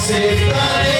Sift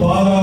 12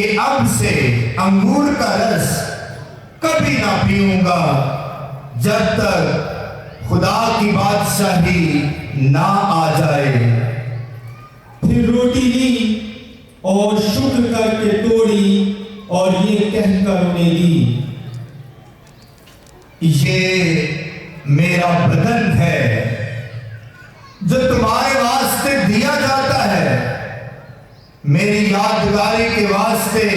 کہ اب سے انگور کا رس کبھی نہ پیوں گا جب تک خدا کی بادشاہی نہ آ جائے۔ پھر روٹی لی اور شکر کر کے توڑی اور یہ کہہ کر انہیں دی، یہ میرا بدن ہے جو تمہارے واسطے دیا جاتا ہے، میری یادگاری کے واسطے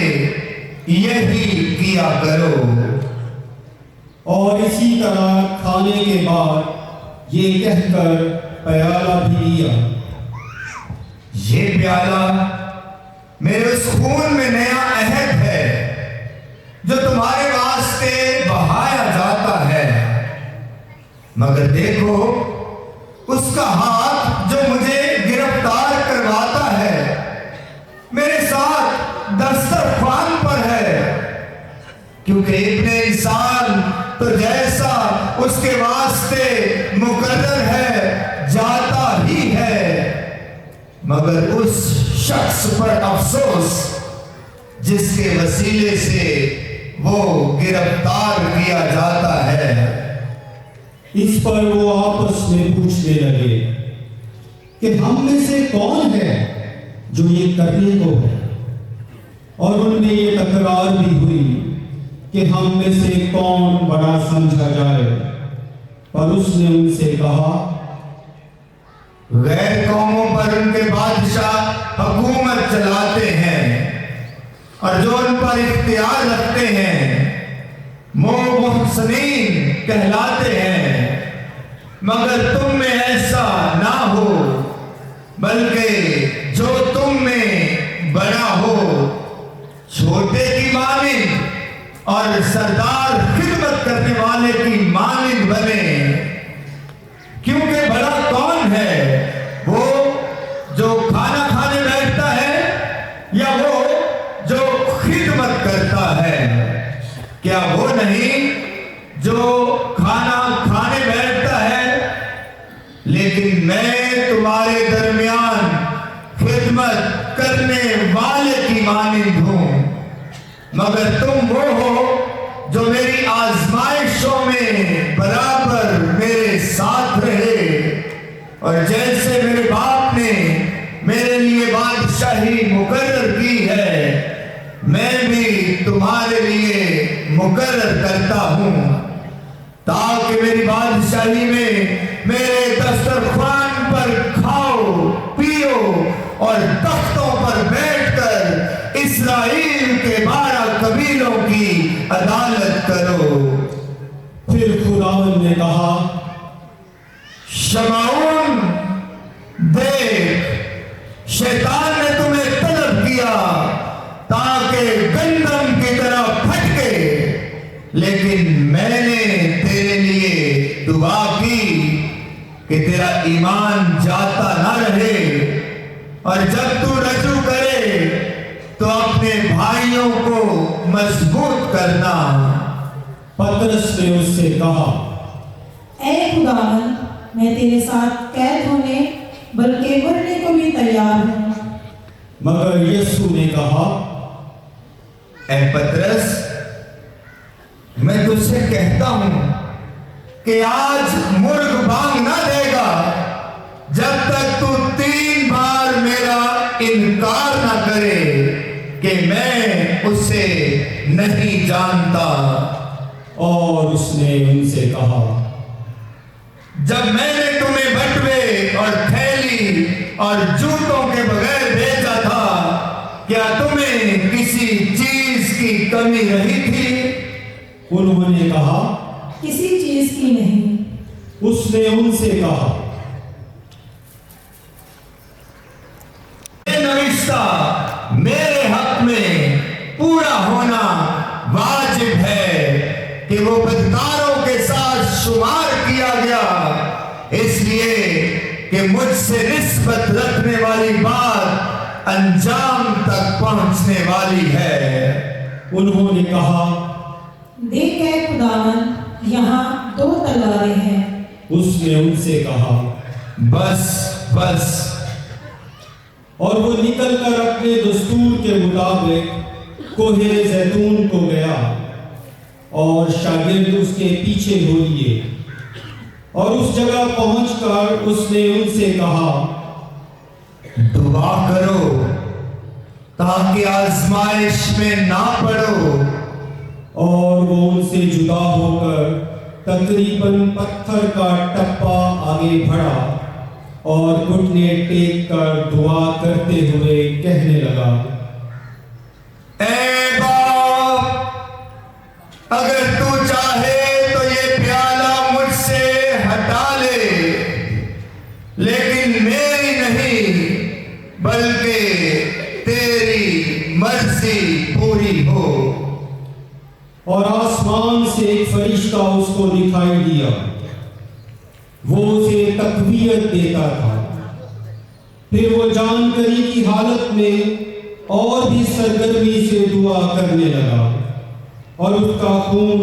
یہی کیا کرو۔ اور اسی طرح کھانے کے بعد یہ کہہ کر پیالہ بھی لیا، یہ پیالہ میرے اس خون میں نیا عہد ہے جو تمہارے واسطے بہایا جاتا ہے، مگر دیکھو اس کا ہاتھ جو مجھے گرفتار کرواتا ہے میرے ساتھ دسترخوان پر ہے، کیونکہ ابن انسان تو جیسا اس کے واسطے مقرر ہے جاتا ہی ہے، مگر اس شخص پر افسوس جس کے وسیلے سے وہ گرفتار کیا جاتا ہے۔ اس پر وہ آپس میں پوچھنے لگے کہ ہم میں سے کون ہے جو یہ کرنے کو ہے، اور ان میں یہ تکرار بھی ہوئی کہ ہم میں سے کون بڑا سمجھا جائے، پر اس نے ان سے کہا، غیر قوموں پر ان کے بادشاہ حکومت چلاتے ہیں اور جو ان پر اختیار رکھتے ہیں محسنین کہلاتے ہیں، مگر تم میں ایسا نہ ہو، بلکہ جو تم میں بڑا ہو چھوٹے کی مانند اور سردار خدمت کرنے والے کی مانند بنے، کیونکہ بڑا کون ہے، وہ جو کھانا کھانے بیٹھتا ہے یا وہ جو خدمت کرتا ہے؟ کیا وہ نہیں جو کھانا کھانے بیٹھتا ہے؟ لیکن میں تمہارے درمیان خدمت کرنے والے کی مانند ہوں، مگر تم وہ ہو جو میری آزمائشوں میں برابر میرے ساتھ رہے، اور جیسے میرے باپ نے میرے لیے بادشاہی مقرر کی ہے میں بھی تمہارے لیے مقرر کرتا ہوں، تاکہ میری بادشاہی میں میرے دسترخوان پر کھاؤ پیو اور تختوں پر بیٹھ کر اسرائیل کے 12 قبیلوں کی عدالت کرو۔ پھر خداوند نے کہا، شمعون دیکھ، شیطان نے تمہیں طلب کیا تاکہ گندم کی طرح پھٹکے، لیکن میں نے تیرے لیے دعا کی کہ تیرا ایمان جاتا نہ رہے، اور جب تو رجوع کرے تو اپنے بھائیوں کو مضبوط کرنا۔ پترس نے اس سے کہا، اے خداوند، میں تیرے ساتھ قید ہونے بلکہ مرنے کو بھی تیار ہوں۔ مگر یسوع نے کہا، اے پترس، میں تجھ سے کہتا ہوں کہ آج مرغ بانگ نہ دے گا جب تک تو 3 بار میرا انکار نہ کرے کہ میں اسے نہیں جانتا۔ اور اس نے ان سے کہا، جب میں نے تمہیں بٹوے اور تھیلی اور جوتوں کے بغیر بھیجا تھا، کیا تمہیں کسی چیز کی کمی رہی تھی؟ انہوں نے کہا، کسی چیز کی نہیں۔ اس نے ان سے کہا، یہ نوشتہ میرے حق میں پورا ہونا واجب ہے کہ وہ بدکاروں کے ساتھ شمار کیا گیا، اس لیے کہ مجھ سے نسبت رکھنے والی بات انجام تک پہنچنے والی ہے۔ انہوں نے کہا، دیکھ اے خداوند، یہاں 2 تلواریں ہیں۔ اس نے ان سے کہا، بس بس۔ اور وہ نکل کر اپنے دستور کے مطابق کوہ زیتون کو گیا اور شاگرد اس کے پیچھے ہو لیے، اور اس جگہ پہنچ کر اس نے ان سے کہا، دعا کرو تاکہ آزمائش میں نہ پڑو۔ اور وہ ان سے جدا ہو کر تقریباً پتھر کا ٹپا آگے بڑھا اور گھٹنے ٹیک کر دعا کرتے ہوئے کہنے لگا، اے باپ، اگر تو چاہے تو یہ پیالہ مجھ سے ہٹا لے، لیکن میری نہیں بلکہ تیری مرضی پوری ہو۔ اور آسمان سے ایک فرشتہ اس کو دکھائی دیا، وہ اسے تقویت دیتا تھا۔ پھر وہ جانکاری کی حالت میں اور بھی سرگرمی سے دعا کرنے لگا، اور اس کا خون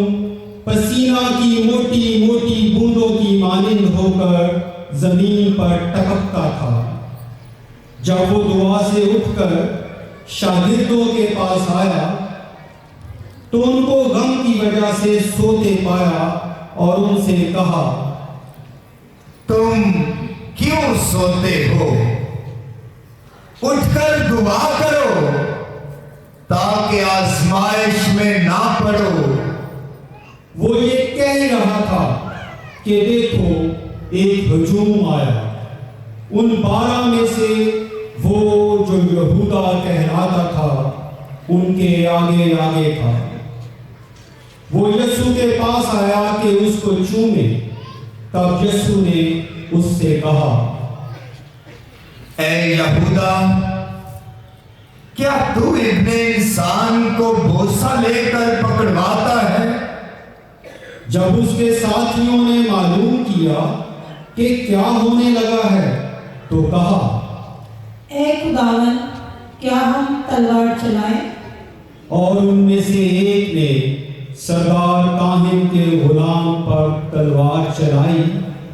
پسینہ کی موٹی موٹی بوندوں کی مانند ہو کر زمین پر ٹپکتا تھا۔ جب وہ دعا سے اٹھ کر شاگردوں کے پاس آیا تو ان کو غم کی وجہ سے سوتے پایا اور ان سے کہا، تم کیوں سوتے ہو؟ اٹھ کر دعا کرو تاکہ آزمائش میں نہ پڑو۔ وہ یہ کہہ رہا تھا کہ دیکھو ایک ہجوم آیا، ان 12 میں سے وہ جو یہودا کہلاتا تھا ان کے آگے آگے تھا۔ وہ یسوع کے پاس آیا کہ اس کو چومے، تب یسوع نے اس سے کہا، اے یہودا، کیا تو ابن انسان کو بوسہ لے کر پکڑواتا ہے؟ جب اس کے ساتھیوں نے معلوم کیا کہ کیا ہونے لگا ہے تو کہا، اے خداوند، کیا ہم تلوار چلائیں؟ اور ان میں سے ایک نے سردار کاہن کے غلام پر تلوار چلائی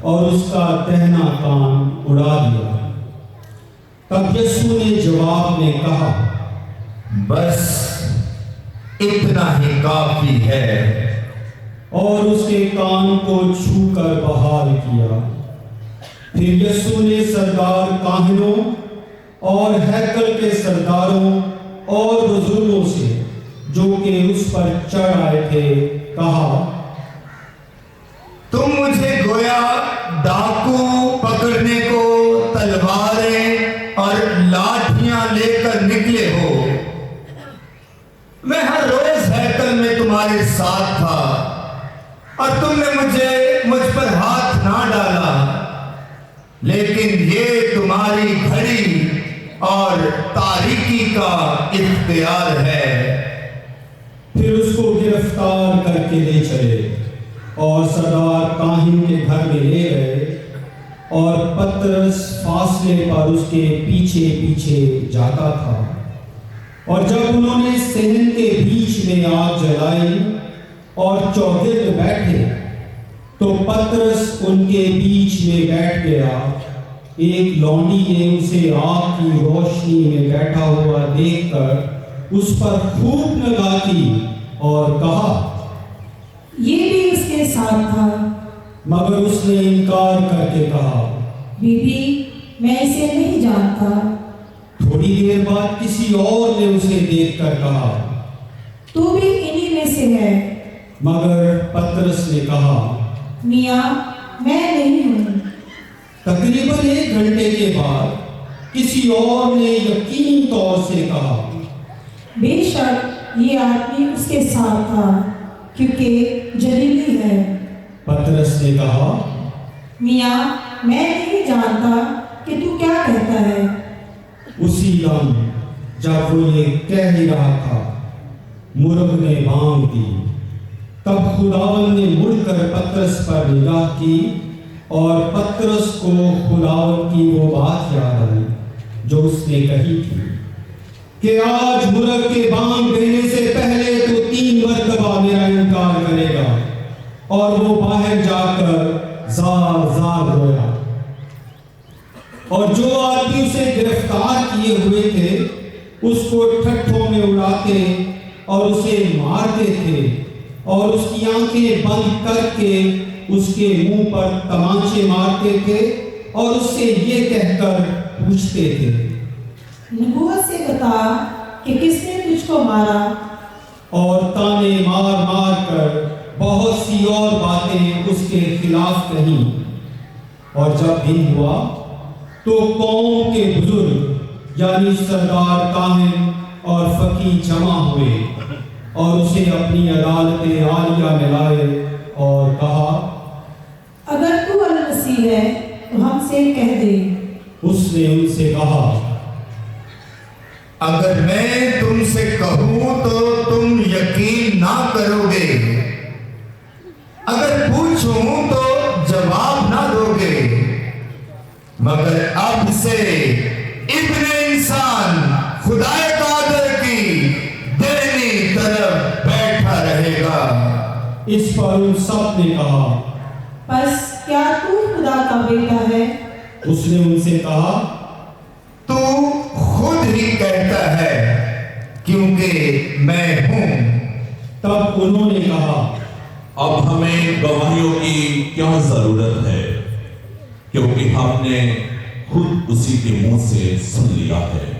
اور اس کا دہنا کان اڑا دیا۔ تب یسوع نے جواب میں کہا، بس اتنا ہی کافی ہے۔ اور اس کے کان کو چھو کر بحال کیا۔ پھر یسوع نے سردار کاہنوں اور ہیکل کے سرداروں اور بزرگوں سے جو کہ اس پر چڑھ آئے تھے کہا، تم مجھے گویا ڈاکو پکڑنے کو تلواریں اور لاٹھیاں لے کر نکلے ہو۔ میں ہر روز ہیکل میں تمہارے ساتھ تھا اور تم نے مجھ پر ہاتھ نہ ڈالا، لیکن یہ تمہاری گھڑی اور تاریکی کا اختیار ہے۔ پھر اس کو گرفتار کر کے لے چلے اور سردار کاہن کے گھر میں لے گئے، اور پترس فاصلے پر اس کے پیچھے پیچھے جاتا تھا۔ اور جب انہوں نے صحن کے بیچ میں آگ جلائی اور چوگرد بیٹھے تو پترس ان کے بیچ میں بیٹھ گیا۔ ایک لونڈی نے اسے آگ کی روشنی میں بیٹھا ہوا دیکھ کر اس پر خوب نگاہ کی اور کہا، یہ بھی اس کے ساتھ تھا۔ مگر اس نے انکار کر کے کہا، بی بی، میں اسے نہیں جانتا۔ تھوڑی دیر بعد کسی اور نے اسے دیکھ کر کہا، تو بھی انہی میں سے ہے۔ مگر پترس نے کہا، میاں، میں نہیں ہوں۔ تقریباً 1 گھنٹے کے بعد کسی اور نے یقینی طور سے کہا، بے شک یہ آدمی اس کے ساتھ تھا، کیونکہ جلیلی ہے۔ پترس نے کہا، میاں، میں نہیں جانتا کہ تو کیا کہتا ہے۔ اسی لمح جب وہ یہ کہہ ہی رہا تھا، مرغ نے بانگ دی۔ تب خداوند نے مڑ کر پترس پر نگاہ کی اور پترس کو خداوند کی وہ بات یاد آئی جو اس نے کہی تھی کہ آج مرغ کے بانگ دینے سے پہلے تو 3 مرتبہ میرا انکار کرے گا۔ اور وہ باہر جا کر زار زار رویا۔ اور جو آدمی اسے گرفتار کیے ہوئے تھے اس کو ٹھٹھوں میں اڑاتے اور اسے مارتے تھے اور اس کی آنکھیں بند کر کے اس کے منہ پر تمانچے مارتے تھے اور اس سے یہ کہہ کر پوچھتے تھے، نبوت سے بتا کہ کس نے تجھ کو مارا؟ اور تانے مار مار کر بہت سی اور باتیں اس کے خلاف کہیں۔ اور جب دن ہوا تو قوم کے بزرگ یعنی سردار کاہن اور فقیہ جمع ہوئے اور اسے اپنی عدالت عالیہ میں لائے اور کہا، اگر تو المسیح ہے تو ہم سے کہہ دے۔ اس نے ان سے کہا، اگر میں تم سے کہوں تو تم یقین نہ کرو گے، اگر پوچھوں تو جواب نہ دو گے، مگر اب سے ابن انسان خدائے قادر کی دینی طرف بیٹھا رہے گا۔ اس پر ان سب نے کہا، پس کیا تو خدا کا بیٹا ہے؟ اس نے ان سے کہا، تو خود ہی کہتا ہے کیونکہ میں ہوں۔ تب انہوں نے کہا، اب ہمیں گواہیوں کی کیا ضرورت ہے، کیونکہ ہم نے خود اسی کے منہ سے سن لیا ہے۔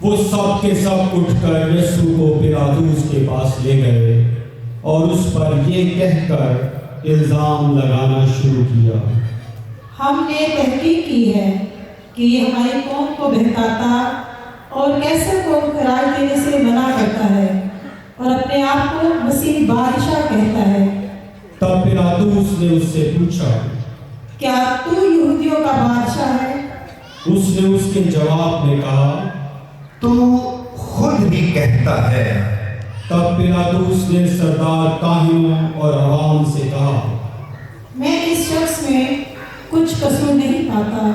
وہ سب کے سب اٹھ کر یسوع کو پلاطس کے پاس لے گئے اور اس پر یہ کہہ کر الزام لگانا شروع کیا، ہم نے تحقیق کی ہے کہ یہ ہماری قوم کو بہکاتا اور کیسر کو خراج دینے سے منع کرتا ہے اور اپنے آپ کو مسیح بادشاہ کہتا ہے۔ تب پلاطس نے اس سے پوچھا، کیا تو یہودیوں کا بادشاہ ہے؟ اس نے اس کے جواب میں کہا، تو خود ہی کہتا ہے۔ تب پلاطس نے سردار کاہنوں اور عوام سے کہا، میں اس شخص میں کچھ قصور نہیں پاتا۔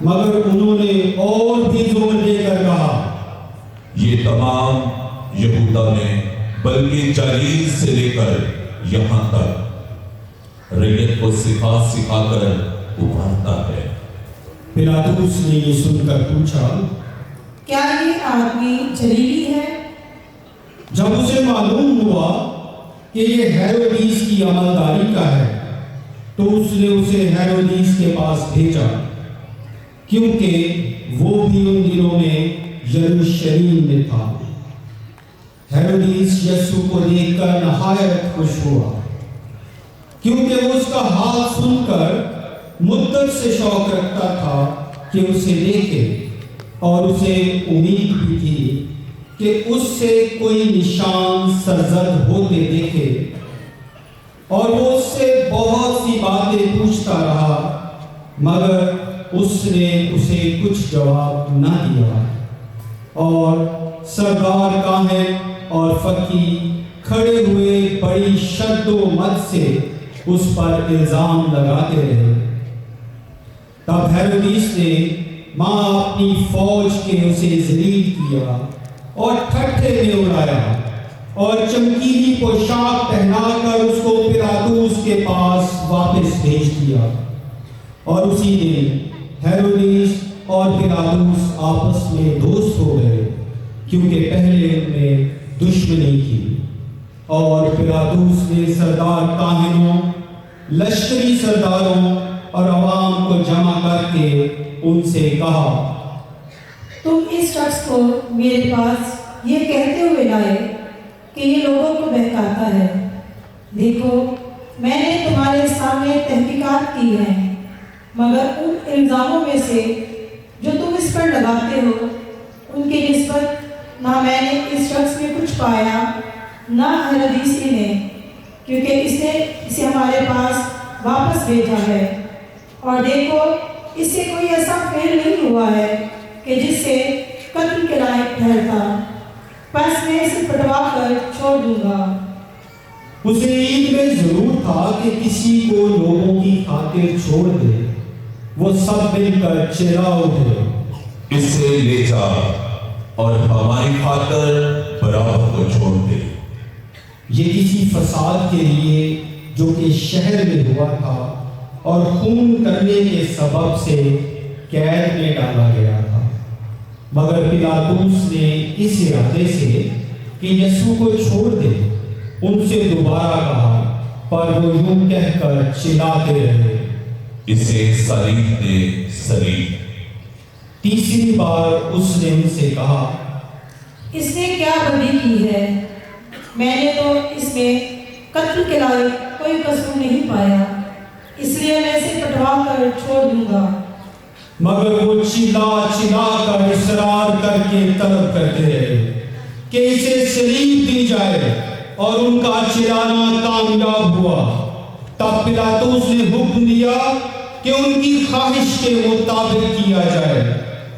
مگر انہوں نے اور بھی زور دے کر کہا، یہ تمام یہودا میں بلکہ جلیل سے لے کر یہاں تک ریت کو سکھا سکھا کر ابھارتا ہے۔ پلاطس نے یہ سن کر پوچھا، کیا یہ آدمی جلیلی ہے؟ جب اسے معلوم ہوا کہ یہ ہیرودیس کی عملداری کا ہے تو اس نے اسے ہیرودیس کے پاس بھیجا، کیونکہ وہ بھی ان دنوں میں یروشلم میں تھا۔ ہیرودیس یسوع کو دیکھ کر نہایت خوش ہوا، کیونکہ وہ اس کا حال سن کر مدت سے شوق رکھتا تھا کہ اسے دیکھے، اور اسے امید بھی تھی کہ اس سے کوئی نشان سرزد ہوتے دیکھے، اور وہ اس سے بہت سی باتیں پوچھتا رہا، مگر اس نے اسے کچھ جواب نہ دیا۔ اور سردار کاہن اور فقیہ کھڑے ہوئے بڑی شد و مد سے اس پر الزام لگاتے رہے۔ تب ہیرودیس نے ماں اپنی فوج کے اسے ذلیل کیا اور ٹھٹھے میں اڑایا اور چمکیلی پوشاک پہنا کر اس کو پلاطس کے پاس واپس بھیج دیا۔ اور اسی دن ہیرودیس اور پلاطس آپس میں دوست ہو گئے، کیونکہ پہلے ان میں دشمنی تھی۔ اور پلاطس نے سردار کاہنوں، لشکری سرداروں اور عوام کو جمع کر کے ان سے کہا، تم اس شخص کو میرے پاس یہ کہتے ہوئے لائے کہ یہ لوگوں کو بہکاتا ہے۔ دیکھو، میں نے تمہارے سامنے تحقیقات کی ہیں، مگر ان الزاموں میں سے جو تم اس پر لگاتے ہو ان کی نسبت نہ میں نے اس شخص میں کچھ پایا نہ ہیرودیس نے، کیونکہ اس نے اسے ہمارے پاس واپس بھیجا ہے۔ اور دیکھو، اس سے کوئی ایسا فعل نہیں ہوا ہے کہ جس سے قتل کے لائق ٹھہرتا، پس میں اسے پٹوا کر چھوڑ دوں گا۔ اسے عید میں ضرور تھا کہ کسی کو لوگوں کی خاطر چھوڑ دے۔ وہ سب مل کر چلا اٹھے، اسے لے جا اور ہماری خاطر برابر کو چھوڑ دے۔ یہ کسی فساد کے لیے جو کہ شہر میں ہوا تھا اور خون کرنے کے سبب سے قید میں ڈالا گیا تھا، مگر پلاطس نے اس ارادے سے کہ یسوع کو چھوڑ دے، ان سے دوبارہ کہا، پر وہ یوں کہہ کر چلاتے رہے، اسے صلیب دے، صلیب۔ تیسری بار اس نے ان سے کہا، اس نے کیا بدی کی ہے؟ میں نے تو اس میں قتل کے لائق کوئی قصور نہیں پایا، اس لیے میں اسے پٹوا کر چھوڑ دوں گا۔ مگر وہ چلا چلا کر اصرار کر کے طلب کرتے رہے کہ اسے صلیب دی جائے، اور ان کا چلانا کامیاب ہوا۔ تب پلاطس نے حکم دیا کہ ان کی خواہش کے مطابق کیا جائے،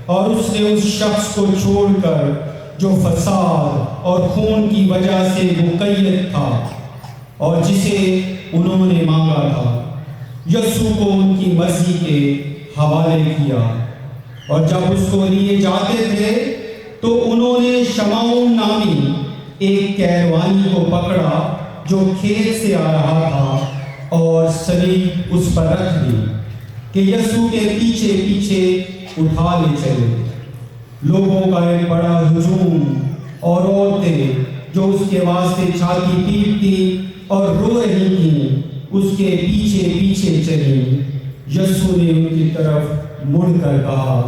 اور اس نے اس شخص کو چھوڑ کر جو فساد اور خون کی وجہ سے مقید تھا اور جسے انہوں نے مانگا تھا، یسوع کو ان کی مرضی کے حوالے کیا۔ اور جب اس کو لیے جاتے تھے تو انہوں نے شمعون نامی ایک کیروانی کو پکڑا جو کھیت سے آ رہا تھا، اور صلیب اس پر رکھ دی کہ یسوع کے پیچھے پیچھے اٹھا لے چلے۔ لوگوں کا ایک بڑا ہجوم اور عورتیں جو اس کے واسطے چھاتی پیٹتی اور رو رہی تھیں اس کے پیچھے پیچھے چلیں۔ یسوع نے ان کی طرف مڑ کر کہا،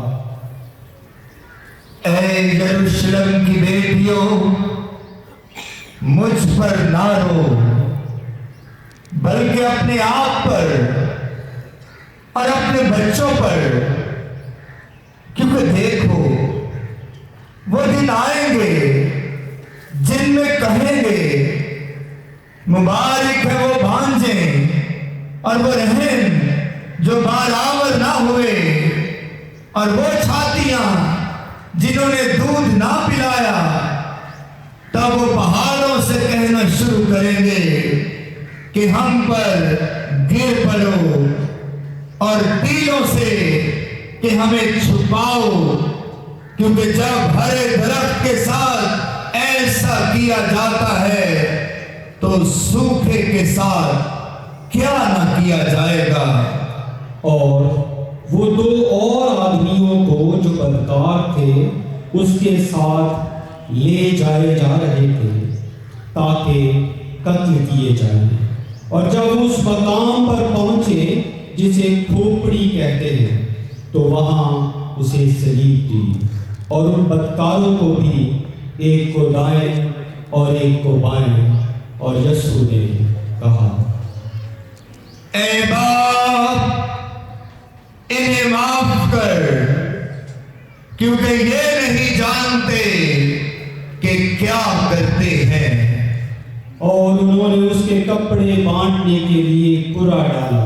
اے یروشلم کی بیٹیوں، مجھ پر نہ رو، بلکہ اپنے آپ پر اور اپنے بچوں پر، کیونکہ دیکھو وہ دن آئیں گے جن میں کہیں گے مبارک ہے وہ بھانجیں اور وہ رحم جو بارآور نہ ہوئے، اور وہ چھاتیاں جنہوں نے دودھ نہ پلایا۔ تب وہ پہاڑوں سے کہنا شروع کریں گے کہ ہم پر گر پڑو، اور ٹیلوں سے کہ ہمیں چھپاؤ، کیونکہ جب ہرے درخت کے ساتھ ایسا کیا جاتا ہے تو سوکھے کے ساتھ کیا نہ کیا جائے گا۔ اور وہ دو اور آدمیوں کو جو بدکار تھے اس کے ساتھ لے جائے جا رہے تھے تاکہ قتل کیے جائیں، اور جب اس مقام پر پہنچے جسے کھوپڑی کہتے ہیں تو وہاں اسے صلیب دی، اور ان بدکاروں کو بھی، ایک کو دائیں اور ایک کو بائیں۔ اور یسوع نے کہا، اے باپ، انہیں معاف کر، کیونکہ یہ نہیں جانتے کہ کیا کرتے ہیں۔ اور انہوں نے اس کے کپڑے بانٹنے کے لیے پورا ڈالا،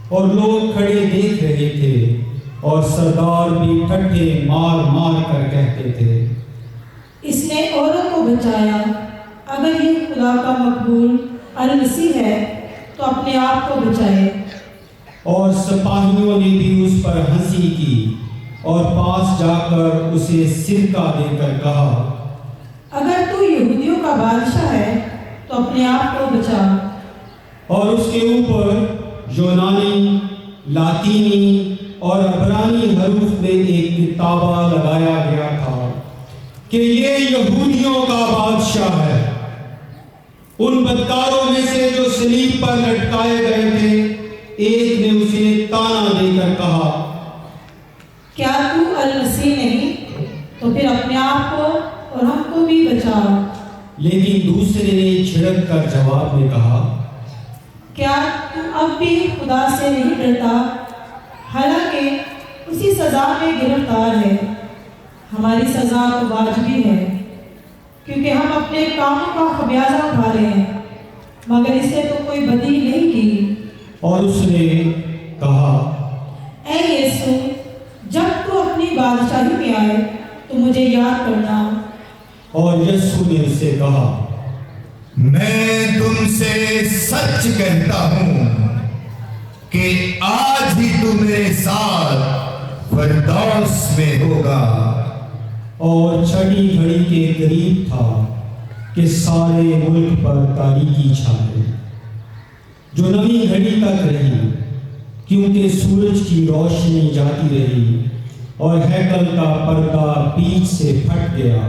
اور لوگ کھڑے دیکھ رہے تھے، اور سردار بھی ٹھٹھے مار مار کر کہتے تھے، اس نے اوروں کو بچایا، اگر یہ خدا کا مقبول المسیح ہے تو اپنے آپ کو بچائے۔ اور سپاہیوں نے بھی اس پر ہنسی کی، اور پاس جا کر اسے سرکہ دے کر کہا، اگر تو یہودیوں کا بادشاہ ہے تو اپنے آپ کو بچا۔ اور اس کے اوپر یونانی، لاطینی اور عبرانی حروف میں ایک کتابہ لگایا گیا تھا کہ یہ یہودیوں کا بادشاہ ہے۔ ان بدکاروں میں سے جو صلیب پر لٹکائے گئے تھے ایک نے اسے تانا دے کر کہا، کیا تو المسیح نہیں؟ تو پھر اپنے آپ کو اور ہم کو بھی بچا۔ لیکن دوسرے نے جھڑک کر جواب میں کہا، کیا تو اب بھی خدا سے نہیں ڈرتا؟ حالانکہ اسی سزا میں گرفتار ہے۔ ہماری سزا تو واجبی ہے، کیونکہ ہم اپنے کاموں کا خمیازہ اٹھا رہے ہیں، مگر اس نے تو کوئی بدی نہیں کی۔ اور اس نے کہا، اے یسوع، جب تو اپنی بادشاہی میں آئے تو مجھے یاد کرنا۔ اور یسوع نے اس سے کہا، میں تم سے سچ کہتا ہوں کہ آج ہی تو میرے ساتھ فردوس میں ہوگا۔ اور چھٹی گھڑی کے قریب تھا کہ سارے ملک پر تاریکی چھا گئی، جو نویں گھڑی تک رہی، کیونکہ سورج کی روشنی جاتی رہی، اور ہیکل کا پردہ بیچ سے پھٹ گیا،